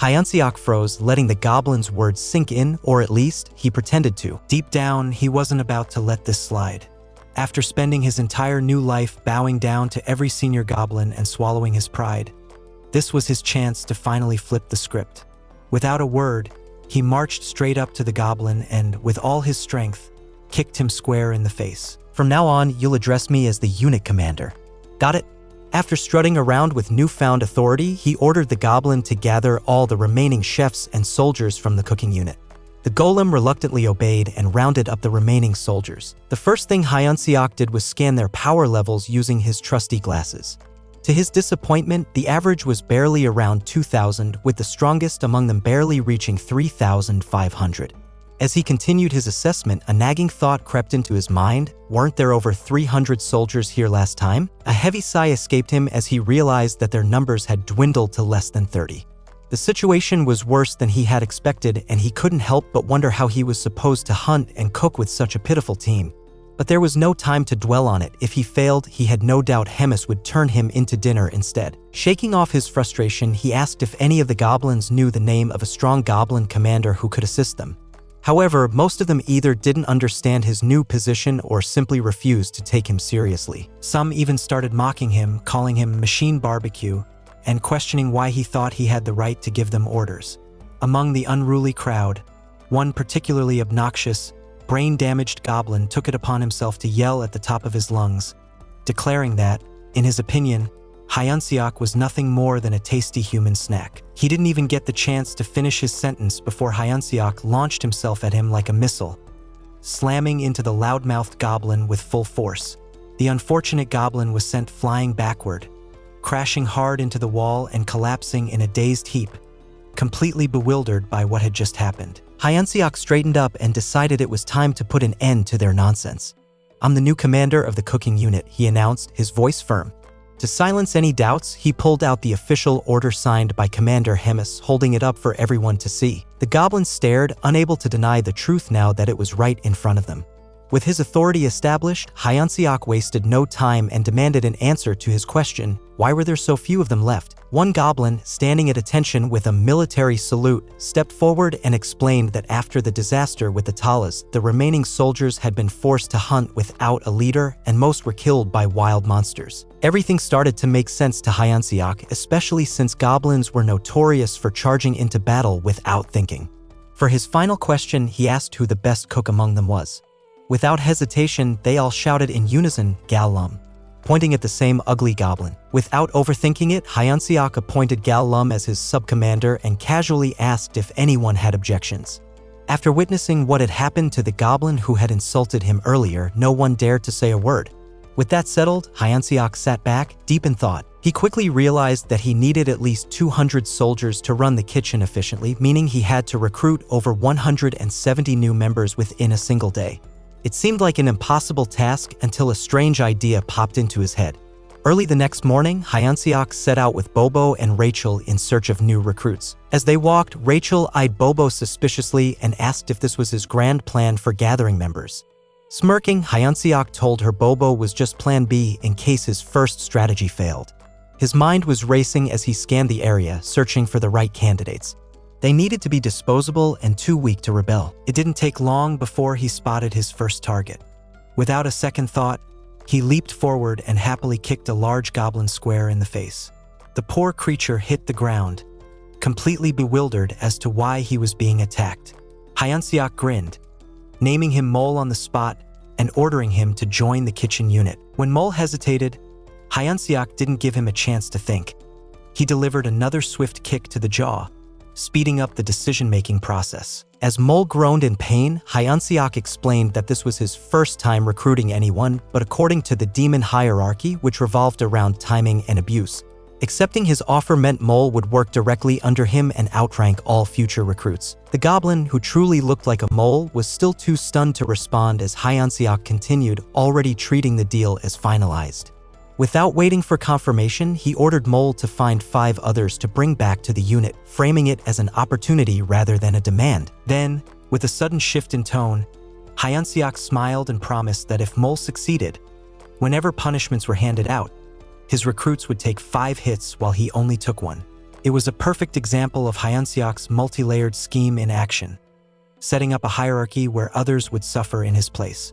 Hyeonseok froze, letting the goblin's words sink in, or at least, he pretended to. Deep down, he wasn't about to let this slide. After spending his entire new life bowing down to every senior goblin and swallowing his pride, this was his chance to finally flip the script. Without a word, he marched straight up to the goblin and, with all his strength, kicked him square in the face. "From now on, you'll address me as the unit commander. Got it?" After strutting around with newfound authority, he ordered the goblin to gather all the remaining chefs and soldiers from the cooking unit. The golem reluctantly obeyed and rounded up the remaining soldiers. The first thing Hyeonseok did was scan their power levels using his trusty glasses. To his disappointment, the average was barely around 2,000, with the strongest among them barely reaching 3,500. As he continued his assessment, a nagging thought crept into his mind. Weren't there over 300 soldiers here last time? A heavy sigh escaped him as he realized that their numbers had dwindled to less than 30. The situation was worse than he had expected, and he couldn't help but wonder how he was supposed to hunt and cook with such a pitiful team. But there was no time to dwell on it. If he failed, he had no doubt Hemis would turn him into dinner instead. Shaking off his frustration, he asked if any of the goblins knew the name of a strong goblin commander who could assist them. However, most of them either didn't understand his new position or simply refused to take him seriously. Some even started mocking him, calling him Machine Barbecue, and questioning why he thought he had the right to give them orders. Among the unruly crowd, one particularly obnoxious, brain-damaged goblin took it upon himself to yell at the top of his lungs, declaring that, in his opinion, Hyeonseok was nothing more than a tasty human snack. He didn't even get the chance to finish his sentence before Hyeonseok launched himself at him like a missile, slamming into the loudmouthed goblin with full force. The unfortunate goblin was sent flying backward, crashing hard into the wall and collapsing in a dazed heap, completely bewildered by what had just happened. Hyeonseok straightened up and decided it was time to put an end to their nonsense. "I'm the new commander of the cooking unit," he announced, his voice firm. To silence any doubts, he pulled out the official order signed by Commander Hemis, holding it up for everyone to see. The goblins stared, unable to deny the truth now that it was right in front of them. With his authority established, Hyeonseok wasted no time and demanded an answer to his question, why were there so few of them left? One goblin, standing at attention with a military salute, stepped forward and explained that after the disaster with the Talas, the remaining soldiers had been forced to hunt without a leader, and most were killed by wild monsters. Everything started to make sense to Hyeonseok, especially since goblins were notorious for charging into battle without thinking. For his final question, he asked who the best cook among them was. Without hesitation, they all shouted in unison, "Gal-lum," pointing at the same ugly goblin. Without overthinking it, Hyeonseok appointed Gal-lum as his sub-commander and casually asked if anyone had objections. After witnessing what had happened to the goblin who had insulted him earlier, no one dared to say a word. With that settled, Hyeonseok sat back, deep in thought. He quickly realized that he needed at least 200 soldiers to run the kitchen efficiently, meaning he had to recruit over 170 new members within a single day. It seemed like an impossible task until a strange idea popped into his head. Early the next morning, Hyeonseok set out with Bobo and Rachel in search of new recruits. As they walked, Rachel eyed Bobo suspiciously and asked if this was his grand plan for gathering members. Smirking, Hyeonseok told her Bobo was just plan B in case his first strategy failed. His mind was racing as he scanned the area, searching for the right candidates. They needed to be disposable and too weak to rebel. It didn't take long before he spotted his first target. Without a second thought, he leaped forward and happily kicked a large goblin square in the face. The poor creature hit the ground, completely bewildered as to why he was being attacked. Hyeonseok grinned, naming him Mole on the spot and ordering him to join the kitchen unit. When Mole hesitated, Hyeonseok didn't give him a chance to think. He delivered another swift kick to the jaw, speeding up the decision-making process. As Mole groaned in pain, Hyeonseok explained that this was his first time recruiting anyone, but according to the demon hierarchy, which revolved around timing and abuse, accepting his offer meant Mole would work directly under him and outrank all future recruits. The goblin, who truly looked like a mole, was still too stunned to respond as Hyeonseok continued, already treating the deal as finalized. Without waiting for confirmation, he ordered Mole to find 5 others to bring back to the unit, framing it as an opportunity rather than a demand. Then, with a sudden shift in tone, Hyeonseok smiled and promised that if Mole succeeded, whenever punishments were handed out, his recruits would take 5 hits while he only took 1. It was a perfect example of Hyeonseok's multi-layered scheme in action, setting up a hierarchy where others would suffer in his place.